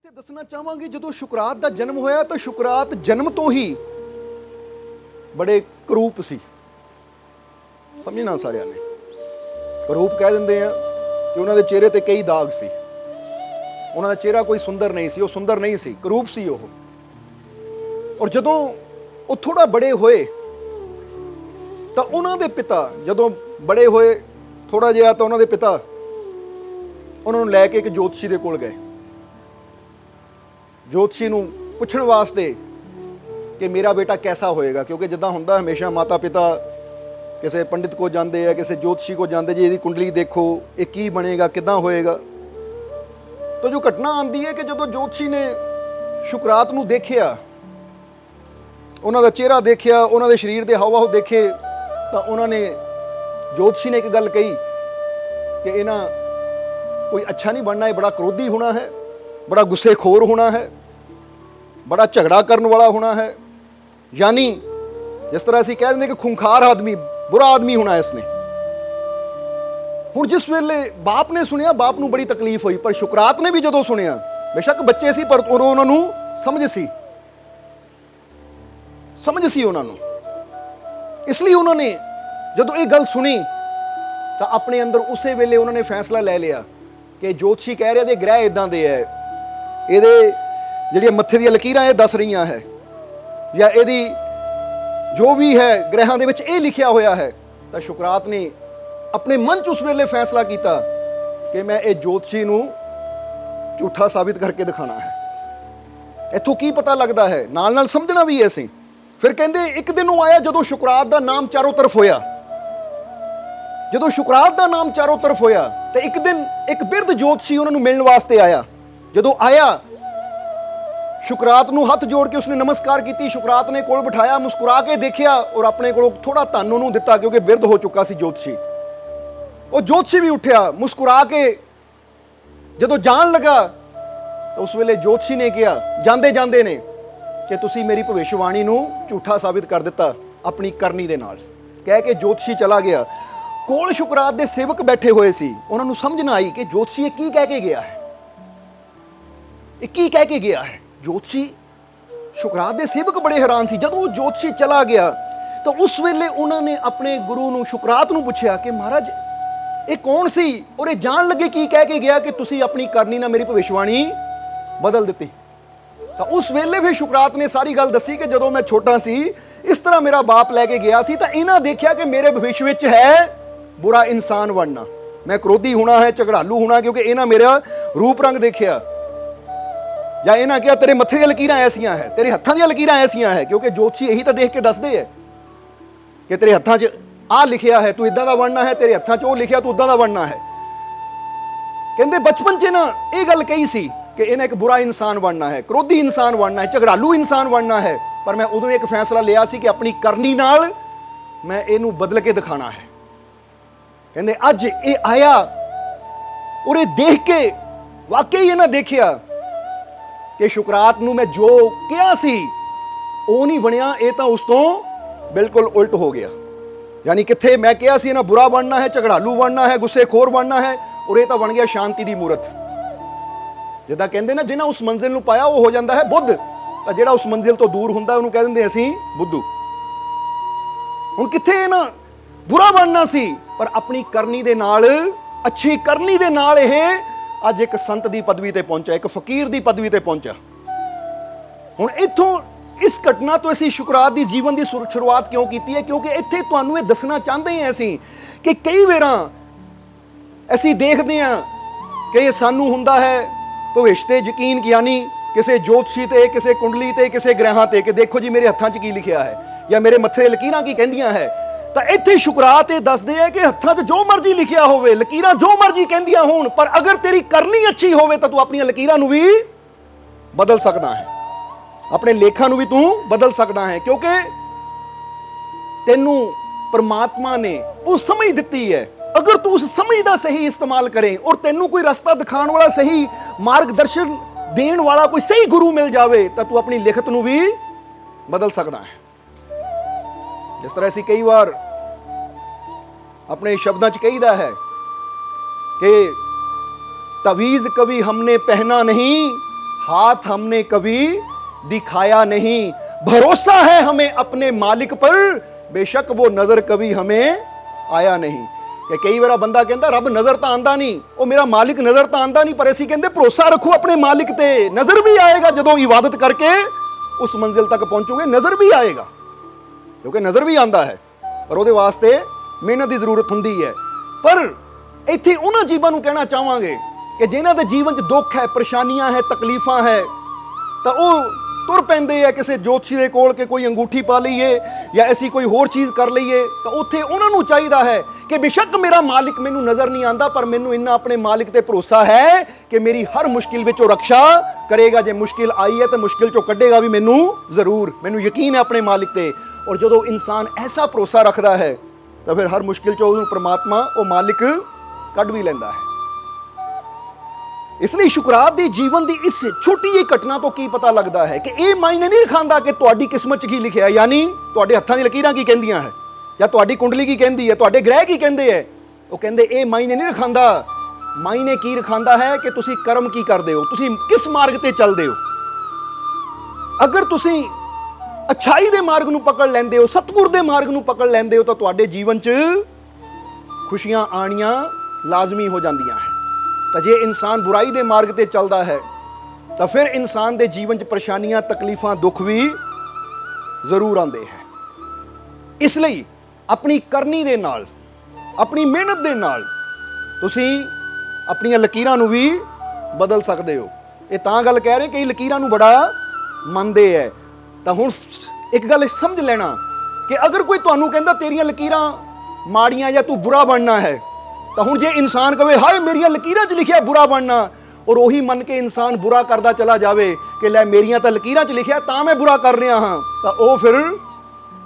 ਕੇ ਦੱਸਣਾ ਚਾਹਾਂਗੇ ਜਦੋਂ ਸ਼ੁਕਰਾਤ ਦਾ ਜਨਮ ਹੋਇਆ ਤਾਂ ਸ਼ੁਕਰਾਤ ਜਨਮ ਤੋਂ ਹੀ ਬੜੇ ਕਰੂਪ ਸੀ। ਸਮਝਣਾ ਸਾਰਿਆਂ ਨੇ ਕਰੂਪ ਕਹਿ ਦਿੰਦੇ ਆ ਕਿ ਉਹਨਾਂ ਦੇ ਚਿਹਰੇ ਤੇ ਕਈ ਦਾਗ ਸੀ। ਉਹਨਾਂ ਦਾ ਚਿਹਰਾ ਕੋਈ ਸੁੰਦਰ ਨਹੀਂ ਸੀ, ਉਹ ਸੁੰਦਰ ਨਹੀਂ ਸੀ, ਕਰੂਪ ਸੀ ਉਹ। ਔਰ ਜਦੋਂ ਉਹ ਥੋੜਾ ਬੜੇ ਹੋਏ ਤਾਂ ਉਹਨਾਂ ਦੇ ਪਿਤਾ ਜਦੋਂ ਬੜੇ ਹੋਏ ਥੋੜਾ ਜਿਹਾ ਤਾਂ ਉਹਨਾਂ ਦੇ ਪਿਤਾ ਉਹਨਾਂ ਨੂੰ ਲੈ ਕੇ ਇੱਕ ਜੋਤਸ਼ੀ ਦੇ ਕੋਲ ਗਏ। ਜੋਤਸ਼ੀ ਨੂੰ ਪੁੱਛਣ ਵਾਸਤੇ ਕਿ ਮੇਰਾ ਬੇਟਾ ਕੈਸਾ ਹੋਏਗਾ, ਕਿਉਂਕਿ ਜਿੱਦਾਂ ਹੁੰਦਾ ਹਮੇਸ਼ਾ ਮਾਤਾ ਪਿਤਾ ਕਿਸੇ ਪੰਡਿਤ ਕੋ ਜਾਂਦੇ ਆ, ਕਿਸੇ ਜੋਤਸ਼ੀ ਕੋ ਜਾਂਦੇ ਜੀ ਇਹਦੀ ਕੁੰਡਲੀ ਦੇਖੋ, ਇਹ ਕੀ ਬਣੇਗਾ, ਕਿੱਦਾਂ ਹੋਏਗਾ। ਤਾਂ ਜੋ ਘਟਨਾ ਆਉਂਦੀ ਹੈ ਕਿ ਜਦੋਂ ਜੋਤਸ਼ੀ ਨੇ ਸ਼ੁਕਰਾਤ ਨੂੰ ਦੇਖਿਆ, ਉਹਨਾਂ ਦਾ ਚਿਹਰਾ ਦੇਖਿਆ, ਉਹਨਾਂ ਦੇ ਸਰੀਰ ਦੇ ਹਾਵ-ਭਾਵ ਦੇਖੇ, ਤਾਂ ਉਹਨਾਂ ਨੇ ਜੋਤਸ਼ੀ ਨੇ ਇੱਕ ਗੱਲ ਕਹੀ ਕਿ ਇਹਨਾਂ ਕੋਈ ਅੱਛਾ ਨਹੀਂ ਬਣਨਾ, ਇਹ ਬੜਾ ਕ੍ਰੋਧੀ ਹੋਣਾ ਹੈ, ਬੜਾ ਗੁੱਸੇਖੋਰ ਹੋਣਾ ਹੈ, ਬੜਾ ਝਗੜਾ ਕਰਨ ਵਾਲਾ ਹੋਣਾ ਹੈ। यानी जिस तरह ਅਸੀਂ ਕਹਿ ਦਿੰਦੇ ਕਿ ਖੁੰਖਾਰ ਆਦਮੀ, ਬੁਰਾ ਆਦਮੀ ਹੋਣਾ ਹੈ ਇਸਨੇ। ਹੁਣ ਜਿਸ ਵੇਲੇ ਬਾਪ ਨੇ ਸੁਣਿਆ, ਬਾਪ ਨੂੰ ਬੜੀ ਤਕਲੀਫ ਹੋਈ, ਪਰ ਸ਼ੁਕਰਾਤ ਨੇ ਵੀ ਜਦੋਂ ਸੁਣਿਆ, ਬੇਸ਼ੱਕ ਬੱਚੇ ਸੀ ਪਰ ਉਹਨਾਂ ਨੂੰ ਸਮਝ ਸੀ ਉਹਨਾਂ ਨੂੰ। ਇਸ ਲਈ ਉਹਨਾਂ ਨੇ ਜਦੋਂ ਇਹ ਗੱਲ ਸੁਣੀ ਤਾਂ ਆਪਣੇ ਅੰਦਰ ਉਸੇ ਵੇਲੇ ਉਹਨਾਂ ਨੇ ਫੈਸਲਾ ਲੈ ਲਿਆ ਕਿ ਜੋਤਸ਼ੀ ਕਹਿ ਰਿਹਾ ਦੇ ਗ੍ਰਹਿ ਇਦਾਂ ਦੇ ਹੈ, ਇਹਦੇ ਜਿਹੜੀਆਂ ਮੱਥੇ ਦੀਆਂ ਲਕੀਰਾਂ ਇਹ ਦੱਸ ਰਹੀਆਂ ਹੈ, ਜਾਂ ਇਹਦੀ ਜੋ ਵੀ ਹੈ ਗ੍ਰਹਿਾਂ ਦੇ ਵਿੱਚ ਇਹ ਲਿਖਿਆ ਹੋਇਆ ਹੈ। ਤਾਂ ਸ਼ੁਕਰਾਤ ਨੇ ਆਪਣੇ ਮਨ 'ਚ ਉਸ ਵੇਲੇ ਫੈਸਲਾ ਕੀਤਾ ਕਿ ਮੈਂ ਇਹ ਜੋਤਸ਼ੀ ਨੂੰ ਝੂਠਾ ਸਾਬਿਤ ਕਰਕੇ ਦਿਖਾਣਾ ਹੈ। ਇੱਥੋਂ ਕੀ ਪਤਾ ਲੱਗਦਾ ਹੈ, ਨਾਲ ਨਾਲ ਸਮਝਣਾ ਵੀ ਹੈ ਅਸੀਂ। ਫਿਰ ਕਹਿੰਦੇ ਇੱਕ ਦਿਨ ਉਹ ਆਇਆ ਜਦੋਂ ਸ਼ੁਕਰਾਤ ਦਾ ਨਾਮ ਚਾਰੋਂ ਤਰਫ ਹੋਇਆ। ਜਦੋਂ ਸ਼ੁਕਰਾਤ ਦਾ ਨਾਮ ਚਾਰੋਂ ਤਰਫ ਹੋਇਆ ਤੇ ਇੱਕ ਦਿਨ ਇੱਕ ਬਿਰਧ ਜੋਤਸ਼ੀ ਉਹਨਾਂ ਨੂੰ ਮਿਲਣ ਵਾਸਤੇ ਆਇਆ। ਜਦੋਂ ਆਇਆ ਸ਼ੁਕਰਾਤ ਨੂੰ ਹੱਥ ਜੋੜ ਕੇ ਉਸਨੇ ਨਮਸਕਾਰ ਕੀਤੀ। ਸ਼ੁਕਰਾਤ ਨੇ ਕੋਲ ਬਿਠਾਇਆ, ਮੁਸਕਰਾ ਕੇ ਦੇਖਿਆ ਔਰ ਆਪਣੇ ਕੋਲੋਂ ਥੋੜਾ ਧਨ ਉਹਨੂੰ ਦਿੱਤਾ, ਕਿਉਂਕਿ ਬਿਰਧ ਹੋ ਚੁੱਕਾ ਸੀ ਜੋਤਸ਼ੀ। ਉਹ ਜੋਤਸ਼ੀ ਵੀ ਉੱਠਿਆ, ਮੁਸਕਰਾ ਕੇ ਜਦੋਂ ਜਾਣ ਲੱਗਾ ਤਾਂ ਉਸ ਵੇਲੇ ਜੋਤਸ਼ੀ ਨੇ ਕਿਹਾ ਜਾਂਦੇ ਜਾਂਦੇ ਨੇ ਕਿ ਤੁਸੀਂ ਮੇਰੀ ਭਵਿੱਖਬਾਣੀ ਨੂੰ ਝੂਠਾ ਸਾਬਿਤ ਕਰ ਦਿੱਤਾ ਆਪਣੀ ਕਰਨੀ ਦੇ ਨਾਲ। ਕਹਿ ਕੇ ਜੋਤਸ਼ੀ ਚਲਾ ਗਿਆ। ਕੋਲ ਸ਼ੁਕਰਾਤ ਦੇ ਸੇਵਕ ਬੈਠੇ ਹੋਏ ਸੀ, ਉਹਨਾਂ ਨੂੰ ਸਮਝ ਨਾ ਆਈ ਕਿ ਜੋਤਸ਼ੀ ਇਹ ਕੀ ਕਹਿ ਕੇ ਗਿਆ ਹੈ, ਇਹ ਕੀ ਕਹਿ ਕੇ ਗਿਆ ਹੈ। ਜੋਤਸ਼ੀ ਸ਼ੁਕਰਾਤ ਦੇ ਸੇਵਕ ਬੜੇ ਹੈਰਾਨ ਸੀ। ਜਦੋਂ ਉਹ ਜੋਤਸ਼ੀ ਚਲਾ ਗਿਆ ਤਾਂ ਉਸ ਵੇਲੇ ਉਹਨਾਂ ਨੇ ਆਪਣੇ ਗੁਰੂ ਨੂੰ ਸ਼ੁਕਰਾਤ ਨੂੰ ਪੁੱਛਿਆ ਕਿ ਮਹਾਰਾਜ ਇਹ ਕੌਣ ਸੀ ਔਰ ਇਹ ਜਾਣ ਲੱਗੇ ਕੀ ਕਹਿ ਕੇ ਗਿਆ ਕਿ ਤੁਸੀਂ ਆਪਣੀ ਕਰਨੀ ਨਾਲ ਮੇਰੀ ਭਵਿੱਖਬਾਣੀ ਬਦਲ ਦਿੱਤੀ। ਤਾਂ ਉਸ ਵੇਲੇ ਫਿਰ ਸ਼ੁਕਰਾਤ ਨੇ ਸਾਰੀ ਗੱਲ ਦੱਸੀ ਕਿ ਜਦੋਂ ਮੈਂ ਛੋਟਾ ਸੀ ਇਸ ਤਰ੍ਹਾਂ ਮੇਰਾ ਬਾਪ ਲੈ ਕੇ ਗਿਆ ਸੀ ਤਾਂ ਇਹਨਾਂ ਦੇਖਿਆ ਕਿ ਮੇਰੇ ਭਵਿੱਖ ਵਿੱਚ ਹੈ ਬੁਰਾ ਇਨਸਾਨ ਬਣਨਾ, ਮੈਂ ਕ੍ਰੋਧੀ ਹੋਣਾ ਹੈ, ਝਗੜਾਲੂ ਹੋਣਾ, ਕਿਉਂਕਿ ਇਹਨਾਂ ਮੇਰਾ ਰੂਪ ਰੰਗ ਦੇਖਿਆ। ਜਾਂ ਇਹਨਾਂ ਕਿਹਾ ਤੇਰੇ ਮੱਥੇ ਦੀਆਂ ਲਕੀਰਾਂ ਐਸੀਆਂ ਹੈ, ਤੇਰੇ ਹੱਥਾਂ ਦੀਆਂ ਲਕੀਰਾਂ ਐਸੀਆਂ ਹੈ, ਕਿਉਂਕਿ ਜੋਤਸ਼ੀ ਇਹੀ ਤਾਂ ਦੇਖ ਕੇ ਦੱਸਦੇ ਹੈ ਕਿ ਤੇਰੇ ਹੱਥਾਂ 'ਚ ਆਹ ਲਿਖਿਆ ਹੈ, ਤੂੰ ਇਦਾਂ ਦਾ ਬਣਨਾ ਹੈ, ਤੇਰੇ ਹੱਥਾਂ 'ਚ ਉਹ ਲਿਖਿਆ, ਤੂੰ ਉਦਾਂ ਦਾ ਬਣਨਾ ਹੈ। ਕਹਿੰਦੇ ਬਚਪਨ 'ਚ ਨਾ ਇਹ ਗੱਲ ਕਹੀ ਸੀ ਕਿ ਇਹਨੇ ਇੱਕ ਬੁਰਾ ਇਨਸਾਨ ਬਣਨਾ ਹੈ, ਕ੍ਰੋਧੀ ਇਨਸਾਨ ਬਣਨਾ ਹੈ, ਝਗੜਾਲੂ ਇਨਸਾਨ ਬਣਨਾ ਹੈ। ਪਰ ਮੈਂ ਉਦੋਂ ਇੱਕ ਫੈਸਲਾ ਲਿਆ ਸੀ ਕਿ ਆਪਣੀ ਕਰਨੀ ਨਾਲ ਮੈਂ ਇਹਨੂੰ ਬਦਲ ਕੇ ਦਿਖਾਣਾ ਹੈ। ਕਹਿੰਦੇ ਅੱਜ ਇਹ ਆਇਆ ਔਰ ਇਹ ਦੇਖ ਕੇ ਵਾਕਈ ਇਹਨਾਂ ਦੇਖਿਆ ਕਿ ਸ਼ੁਕਰਾਤ ਨੂੰ ਮੈਂ ਜੋ ਕਿਹਾ ਸੀ ਉਹ ਨਹੀਂ ਬਣਿਆ, ਇਹ ਤਾਂ ਉਸ ਤੋਂ ਬਿਲਕੁਲ ਉਲਟ ਹੋ ਗਿਆ। ਯਾਨੀ ਕਿੱਥੇ ਮੈਂ ਕਿਹਾ ਸੀ ਇਹਨਾਂ ਬੁਰਾ ਬਣਨਾ ਹੈ, ਝਗੜਾਲੂ ਬਣਨਾ ਹੈ, ਗੁੱਸੇਖੋਰ ਬਣਨਾ ਹੈ, ਔਰ ਇਹ ਤਾਂ ਬਣ ਗਿਆ ਸ਼ਾਂਤੀ ਦੀ ਮੂਰਤ। ਜਿੱਦਾਂ ਕਹਿੰਦੇ ਨਾ ਜਿਹਨਾਂ ਉਸ ਮੰਜ਼ਿਲ ਨੂੰ ਪਾਇਆ ਉਹ ਹੋ ਜਾਂਦਾ ਹੈ ਬੁੱਧ, ਤਾਂ ਜਿਹੜਾ ਉਸ ਮੰਜ਼ਿਲ ਤੋਂ ਦੂਰ ਹੁੰਦਾ ਉਹਨੂੰ ਕਹਿ ਦਿੰਦੇ ਅਸੀਂ ਬੁੱਧੂ। ਹੁਣ ਕਿੱਥੇ ਇਹ ਨਾ ਬੁਰਾ ਬਣਨਾ ਸੀ, ਪਰ ਆਪਣੀ ਕਰਨੀ ਦੇ ਨਾਲ, ਅੱਛੀ ਕਰਨੀ ਦੇ ਨਾਲ ਇਹ ਅੱਜ ਇੱਕ ਸੰਤ ਦੀ ਪਦਵੀ ਤੇ ਪਹੁੰਚਾ, ਇੱਕ ਫਕੀਰ ਦੀ ਪਦਵੀ ਤੇ ਪਹੁੰਚਾ। ਹੁਣ ਇੱਥੋਂ ਇਸ ਘਟਨਾ ਤੋਂ ਅਸੀਂ ਸ਼ੁਕਰਾਤ ਦੀ ਜੀਵਨ ਦੀ ਸ਼ੁਰੂਆਤ ਕਿਉਂ ਕੀਤੀ ਹੈ, ਕਿਉਂਕਿ ਇੱਥੇ ਤੁਹਾਨੂੰ ਇਹ ਦੱਸਣਾ ਚਾਹੁੰਦੇ ਹਾਂ ਅਸੀਂ ਕਿ ਕਈ ਵਾਰਾਂ ਅਸੀਂ ਦੇਖਦੇ ਹਾਂ ਕਿ ਇਹ ਸਾਨੂੰ ਹੁੰਦਾ ਹੈ ਭਵਿੱਖ ਤੇ ਯਕੀਨ, ਯਾਨੀ ਕਿਸੇ ਜੋਤਸ਼ੀ ਤੇ, ਕਿਸੇ ਕੁੰਡਲੀ ਤੇ, ਕਿਸੇ ਗ੍ਰਹਿਾਂ ਤੇ ਕਿ ਦੇਖੋ ਜੀ ਮੇਰੇ ਹੱਥਾਂ 'ਚ ਕੀ ਲਿਖਿਆ ਹੈ ਜਾਂ ਮੇਰੇ ਮੱਥੇ ਦੀਆਂ ਲਕੀਰਾਂ ਕੀ ਕਹਿੰਦੀਆਂ ਹੈ। ਤਾਂ ਇੱਥੇ ਸ਼ੁਕਰਾਤ ਇਹ ਦੱਸਦੇ ਆ ਕਿ ਹੱਥਾਂ 'ਚ ਜੋ ਮਰਜ਼ੀ ਲਿਖਿਆ ਹੋਵੇ, ਲਕੀਰਾਂ ਜੋ ਮਰਜ਼ੀ ਕਹਿੰਦੀਆਂ ਹੋਣ, ਪਰ ਅਗਰ ਤੇਰੀ ਕਰਨੀ ਅੱਛੀ ਹੋਵੇ ਤਾਂ ਤੂੰ ਆਪਣੀਆਂ ਲਕੀਰਾਂ ਨੂੰ ਵੀ ਬਦਲ ਸਕਦਾ ਹੈ, ਆਪਣੇ ਲੇਖਾਂ ਨੂੰ ਵੀ ਤੂੰ ਬਦਲ ਸਕਦਾ ਹੈ, ਕਿਉਂਕਿ ਤੈਨੂੰ ਪਰਮਾਤਮਾ ਨੇ ਉਹ ਸਮਝ ਦਿੱਤੀ ਹੈ। ਅਗਰ ਤੂੰ ਉਸ ਸਮਝ ਦਾ ਸਹੀ ਇਸਤੇਮਾਲ ਕਰੇ ਔਰ ਤੈਨੂੰ ਕੋਈ ਰਸਤਾ ਦਿਖਾਉਣ ਵਾਲਾ, ਸਹੀ ਮਾਰਗਦਰਸ਼ਨ ਦੇਣ ਵਾਲਾ ਕੋਈ ਸਹੀ ਗੁਰੂ ਮਿਲ ਜਾਵੇ ਤਾਂ ਤੂੰ ਆਪਣੀ ਲਿਖਤ ਨੂੰ ਵੀ ਬਦਲ ਸਕਦਾ ਹੈ। ਜਿਸ ਤਰ੍ਹਾਂ ਅਸੀਂ ਕਈ ਵਾਰ ਆਪਣੇ ਸ਼ਬਦਾਂ 'ਚ ਕਹੀਦਾ ਹੈ ਕਿ तवीज़ कभी हमने पहना नहीं, हाथ हमने कभी दिखाया नहीं, भरोसा है हमें अपने मालिक पर, बेशक वो नजर कभी हमें आया नहीं। कि कई बार बंदा कहता रब नजर तो आंदा नहीं, वो मेरा मालिक नजर तो आंदा नहीं, पर असीं कहते भरोसा रखो अपने मालिक ते, नजर भी आएगा जदों इबादत करके उस मंजिल तक पहुंचोगे, नजर भी आएगा, क्योंकि नजर भी आंदा है, पर ਉਹਦੇ ਵਾਸਤੇ ਮਿਹਨਤ ਦੀ ਜ਼ਰੂਰਤ ਹੁੰਦੀ ਹੈ। ਪਰ ਇੱਥੇ ਉਹਨਾਂ ਜੀਵਾਂ ਨੂੰ ਕਹਿਣਾ ਚਾਹਾਂਗੇ ਕਿ ਜਿਨ੍ਹਾਂ ਦੇ ਜੀਵਨ 'ਚ ਦੁੱਖ ਹੈ, ਪਰੇਸ਼ਾਨੀਆਂ ਹੈ, ਤਕਲੀਫਾਂ ਹੈ, ਤਾਂ ਉਹ ਤੁਰ ਪੈਂਦੇ ਆ ਕਿਸੇ ਜੋਤਸ਼ੀ ਦੇ ਕੋਲ ਕਿ ਕੋਈ ਅੰਗੂਠੀ ਪਾ ਲਈਏ ਜਾਂ ਅਸੀਂ ਕੋਈ ਹੋਰ ਚੀਜ਼ ਕਰ ਲਈਏ। ਤਾਂ ਉੱਥੇ ਉਹਨਾਂ ਨੂੰ ਚਾਹੀਦਾ ਹੈ ਕਿ ਬੇਸ਼ੱਕ ਮੇਰਾ ਮਾਲਿਕ ਮੈਨੂੰ ਨਜ਼ਰ ਨਹੀਂ ਆਂਦਾ, ਪਰ ਮੈਨੂੰ ਇੰਨਾ ਆਪਣੇ ਮਾਲਿਕ ਤੇ ਭਰੋਸਾ ਹੈ ਕਿ ਮੇਰੀ ਹਰ ਮੁਸ਼ਕਿਲ ਵਿੱਚੋਂ ਰੱਖਿਆ ਕਰੇਗਾ। ਜੇ ਮੁਸ਼ਕਿਲ ਆਈ ਹੈ ਤਾਂ ਮੁਸ਼ਕਿਲ ਚੋਂ ਕੱਢੇਗਾ ਵੀ ਮੈਨੂੰ ਜ਼ਰੂਰ, ਮੈਨੂੰ ਯਕੀਨ ਹੈ ਆਪਣੇ ਮਾਲਿਕ ਤੇ। ਔਰ ਜਦੋਂ ਇਨਸਾਨ ਐਸਾ ਭਰੋਸਾ ਰੱਖਦਾ ਹੈ ਤਾਂ ਫਿਰ ਹਰ ਮੁਸ਼ਕਿਲ ਚੋਂ ਉਹਨੂੰ ਪ੍ਰਮਾਤਮਾ, ਉਹ ਮਾਲਿਕ ਕੱਢ ਵੀ ਲੈਂਦਾ ਹੈ। ਇਸ ਲਈ ਸ਼ੁਕਰਾਤ ਦੇ ਜੀਵਨ ਦੀ ਇਸ ਛੋਟੀ ਜਿਹੀ ਘਟਨਾ ਤੋਂ ਕੀ ਪਤਾ ਲੱਗਦਾ ਹੈ ਕਿ ਇਹ ਮਾਇਨੇ ਨਹੀਂ ਰਖਾਂਦਾ ਕਿ ਤੁਹਾਡੀ ਕਿਸਮਤ 'ਚ ਕੀ ਲਿਖਿਆ, ਯਾਨੀ ਤੁਹਾਡੇ ਹੱਥਾਂ ਦੀ ਲਕੀਰਾਂ ਕੀ ਕਹਿੰਦੀਆਂ ਹੈ ਜਾਂ ਤੁਹਾਡੀ ਕੁੰਡਲੀ ਕੀ ਕਹਿੰਦੀ ਹੈ, ਤੁਹਾਡੇ ਗ੍ਰਹਿ ਕੀ ਕਹਿੰਦੇ ਹੈ। ਉਹ ਕਹਿੰਦੇ ਇਹ ਮਾਇਨੇ ਨਹੀਂ ਰਖਾਂਦਾ, ਮਾਇਨੇ ਕੀ ਰਖਾਂਦਾ ਹੈ ਕਿ ਤੁਸੀਂ ਕਰਮ ਕੀ ਕਰਦੇ ਹੋ, ਤੁਸੀਂ ਕਿਸ ਮਾਰਗ ਤੇ ਚੱਲਦੇ ਹੋ। ਅਗਰ ਤੁਸੀਂ अच्छाई दे मार्ग नूं पकड़ लैंदे हो, सतगुर दे मार्ग नूं पकड़ लैंदे हो, तो तुहाडे जीवन च खुशियां आनियां लाजमी हो जांदियां है। तो जे इंसान बुराई दे मार्ग ते चलदा है तो फिर इंसान दे जीवन च परेशानियां, तकलीफां, दुख भी जरूर आंदे हैं। इसलिए अपनी करनी दे नाल, अपनी मेहनत दे नाल तुसीं अपनियां लकीरां नूं भी बदल सकदे हो। ये तां गल कह रहे कई लकीरां नूं बड़ा मंनदे है। ਤਾਂ ਹੁਣ ਇੱਕ ਗੱਲ ਸਮਝ ਲੈਣਾ ਕਿ ਅਗਰ ਕੋਈ ਤੁਹਾਨੂੰ ਕਹਿੰਦਾ ਤੇਰੀਆਂ ਲਕੀਰਾਂ ਮਾੜੀਆਂ ਜਾਂ ਤੂੰ ਬੁਰਾ ਬਣਨਾ ਹੈ, ਤਾਂ ਹੁਣ ਜੇ ਇਨਸਾਨ ਕਹੇ ਹਾਏ ਮੇਰੀਆਂ ਲਕੀਰਾਂ 'ਚ ਲਿਖਿਆ ਬੁਰਾ ਬਣਨਾ, ਔਰ ਉਹੀ ਮੰਨ ਕੇ ਇਨਸਾਨ ਬੁਰਾ ਕਰਦਾ ਚਲਾ ਜਾਵੇ ਕਿ ਲੈ ਮੇਰੀਆਂ ਤਾਂ ਲਕੀਰਾਂ 'ਚ ਲਿਖਿਆ ਤਾਂ ਮੈਂ ਬੁਰਾ ਕਰ ਰਿਹਾ ਹਾਂ, ਤਾਂ ਉਹ ਫਿਰ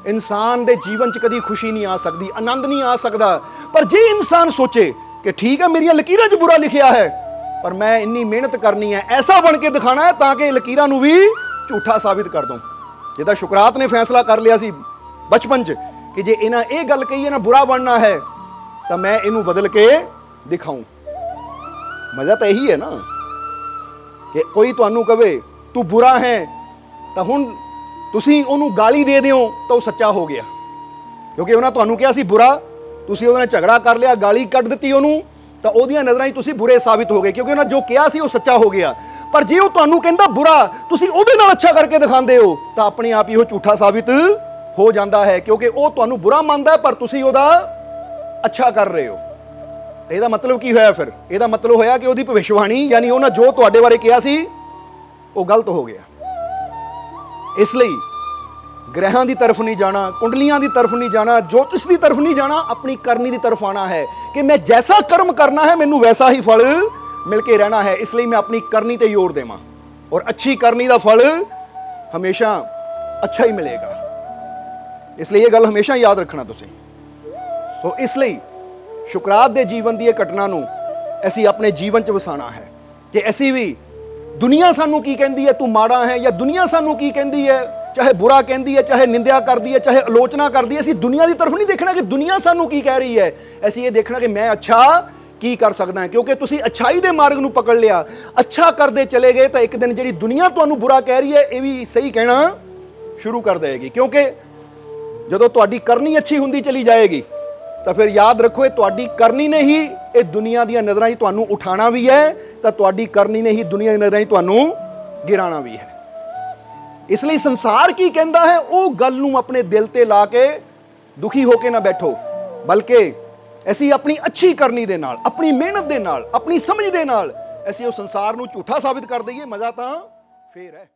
ਇਨਸਾਨ ਦੇ ਜੀਵਨ 'ਚ ਕਦੀ ਖੁਸ਼ੀ ਨਹੀਂ ਆ ਸਕਦੀ, ਆਨੰਦ ਨਹੀਂ ਆ ਸਕਦਾ। ਪਰ ਜੇ ਇਨਸਾਨ ਸੋਚੇ ਕਿ ਠੀਕ ਹੈ ਮੇਰੀਆਂ ਲਕੀਰਾਂ 'ਚ ਬੁਰਾ ਲਿਖਿਆ ਹੈ, ਪਰ ਮੈਂ ਇੰਨੀ ਮਿਹਨਤ ਕਰਨੀ ਹੈ, ਐਸਾ ਬਣ ਕੇ ਦਿਖਾਣਾ ਹੈ ਤਾਂ ਕਿ ਲਕੀਰਾਂ ਨੂੰ ਵੀ ਝੂਠਾ ਸਾਬਿਤ ਕਰ ਦੂੰ। ਜਿੱਦਾਂ ਸ਼ੁਕਰਾਤ ਨੇ ਫੈਸਲਾ ਕਰ ਲਿਆ ਸੀ ਬਚਪਨ 'ਚ ਕਿ ਜੇ ਇਹਨਾਂ ਇਹ ਗੱਲ ਕਹੀ ਹੈ ਨਾ ਬੁਰਾ ਬਣਨਾ ਹੈ ਤਾਂ ਮੈਂ ਇਹਨੂੰ ਬਦਲ ਕੇ ਦਿਖਾऊं। ਮਜ਼ਾ ਤਾਂ ਇਹੀ ਹੈ ਨਾ ਕਿ ਕੋਈ ਤੁਹਾਨੂੰ ਕਵੇ ਤੂੰ ਬੁਰਾ ਹੈ ਤਾਂ ਹੁਣ ਤੁਸੀਂ ਉਹਨੂੰ ਗਾਲੀ ਦੇ ਦਿਓ ਤਾਂ ਉਹ ਸੱਚਾ ਹੋ ਗਿਆ, ਕਿਉਂਕਿ ਉਹਨਾਂ ਤੁਹਾਨੂੰ ਕਿਹਾ ਸੀ ਬੁਰਾ, ਤੁਸੀਂ ਉਹਦੇ ਨਾਲ ਝਗੜਾ ਕਰ ਲਿਆ, ਗਾਲੀ ਕੱਢ ਦਿੱਤੀ ਉਹਨੂੰ, ਤਾਂ ਉਹਦੀਆਂ ਨਜ਼ਰਾਂ 'ਚ ਤੁਸੀਂ ਬੁਰੇ ਸਾਬਿਤ ਹੋ ਗਏ, ਕਿਉਂਕਿ ਉਹਨਾਂ ਜੋ ਕਿਹਾ ਸੀ ਉਹ ਸੱਚਾ ਹੋ ਗਿਆ। ਪਰ ਜੇ ਉਹ ਤੁਹਾਨੂੰ ਕਹਿੰਦਾ ਬੁਰਾ, ਤੁਸੀਂ ਉਹਦੇ ਨਾਲ ਅੱਛਾ ਕਰਕੇ ਦਿਖਾਉਂਦੇ ਹੋ, ਤਾਂ ਆਪਣੇ ਆਪ ਹੀ ਉਹ ਝੂਠਾ ਸਾਬਿਤ ਹੋ ਜਾਂਦਾ ਹੈ, ਕਿਉਂਕਿ ਉਹ ਤੁਹਾਨੂੰ ਬੁਰਾ ਮੰਨਦਾ ਪਰ ਤੁਸੀਂ ਉਹਦਾ ਅੱਛਾ ਕਰ ਰਹੇ ਹੋ। ਇਹਦਾ ਮਤਲਬ ਕੀ ਹੋਇਆ ਫਿਰ? ਇਹਦਾ ਮਤਲਬ ਹੋਇਆ ਕਿ ਉਹਦੀ ਭਵਿੱਖਬਾਣੀ ਯਾਨੀ ਉਹਨਾਂ ਜੋ ਤੁਹਾਡੇ ਬਾਰੇ ਕਿਹਾ ਸੀ ਉਹ ਗਲਤ ਹੋ ਗਿਆ। ਇਸ ਲਈ ਗ੍ਰਹਿਾਂ ਦੀ ਤਰਫ ਨਹੀਂ ਜਾਣਾ, ਕੁੰਡਲੀਆਂ ਦੀ ਤਰਫ ਨਹੀਂ ਜਾਣਾ, ਜੋਤਿਸ਼ ਦੀ ਤਰਫ ਨਹੀਂ ਜਾਣਾ, ਆਪਣੀ ਕਰਨੀ ਦੀ ਤਰਫ ਆਣਾ ਹੈ ਕਿ ਮੈਂ ਜੈਸਾ ਕਰਮ ਕਰਨਾ ਹੈ ਮੈਨੂੰ ਵੈਸਾ ਹੀ ਫਲ मिल के रहना है। इसलिए मैं अपनी करनी ते जोर देवां और अच्छी करनी का फल हमेशा अच्छा ही मिलेगा। इसलिए ये गल हमेशा याद रखना तुसीं। सो इसलिए शुकरात दे जीवन की घटना नूं असीं अपने जीवन च वसाना है कि असीं भी दुनिया सानू की कहती है तू माड़ा है, या दुनिया सानू की कहती है, चाहे बुरा कहती है, चाहे निंदा करती है, चाहे आलोचना करती है, असीं दुनिया की तरफ नहीं देखना कि दुनिया सानू की कह रही है, असीं ये देखना कि मैं अच्छा ਕੀ ਕਰ ਸਕਦਾ ਹੈ। ਕਿਉਂਕਿ ਤੁਸੀਂ ਅੱਛਾਈ ਦੇ ਮਾਰਗ ਨੂੰ ਪਕੜ ਲਿਆ, ਅੱਛਾ ਕਰਦੇ ਚਲੇ ਗਏ, ਤਾਂ ਇੱਕ ਦਿਨ ਜਿਹੜੀ ਦੁਨੀਆ ਤੁਹਾਨੂੰ ਬੁਰਾ ਕਹਿ ਰਹੀ ਹੈ ਇਹ ਵੀ ਸਹੀ ਕਹਿਣਾ ਸ਼ੁਰੂ ਕਰ ਦੇਗੀ। ਕਿਉਂਕਿ ਜਦੋਂ ਤੁਹਾਡੀ ਕਰਨੀ ਅੱਛੀ ਹੁੰਦੀ ਚਲੀ ਜਾਏਗੀ ਤਾਂ ਫਿਰ ਯਾਦ ਰੱਖੋ ਇਹ ਤੁਹਾਡੀ ਕਰਨੀ ਨੇ ਹੀ ਇਹ ਦੁਨੀਆ ਦੀਆਂ ਨਜ਼ਰਾਂ 'ਚ ਤੁਹਾਨੂੰ ਉਠਾਣਾ ਵੀ ਹੈ, ਤਾਂ ਤੁਹਾਡੀ ਕਰਨੀ ਨੇ ਹੀ ਦੁਨੀਆ ਦੀ ਨਜ਼ਰਾਂ 'ਚ ਤੁਹਾਨੂੰ ਗਿਰਾਣਾ ਵੀ ਹੈ। ਇਸ ਲਈ ਸੰਸਾਰ ਕੀ ਕਹਿੰਦਾ ਹੈ ਉਹ ਗੱਲ ਨੂੰ ਆਪਣੇ ਦਿਲ ਤੇ ਲਾ ਕੇ ਦੁਖੀ ਹੋ ਕੇ ਨਾ ਬੈਠੋ, ਬਲਕਿ ਅਸੀਂ ਆਪਣੀ ਅੱਛੀ ਕਰਨੀ ਦੇ ਨਾਲ, ਆਪਣੀ ਮਿਹਨਤ ਦੇ ਨਾਲ, ਆਪਣੀ ਸਮਝ ਦੇ ਨਾਲ ਅਸੀਂ ਉਹ ਸੰਸਾਰ ਨੂੰ ਝੂਠਾ ਸਾਬਿਤ ਕਰ ਦਈਏ। ਮਜ਼ਾ ਤਾਂ ਫੇਰ ਹੈ।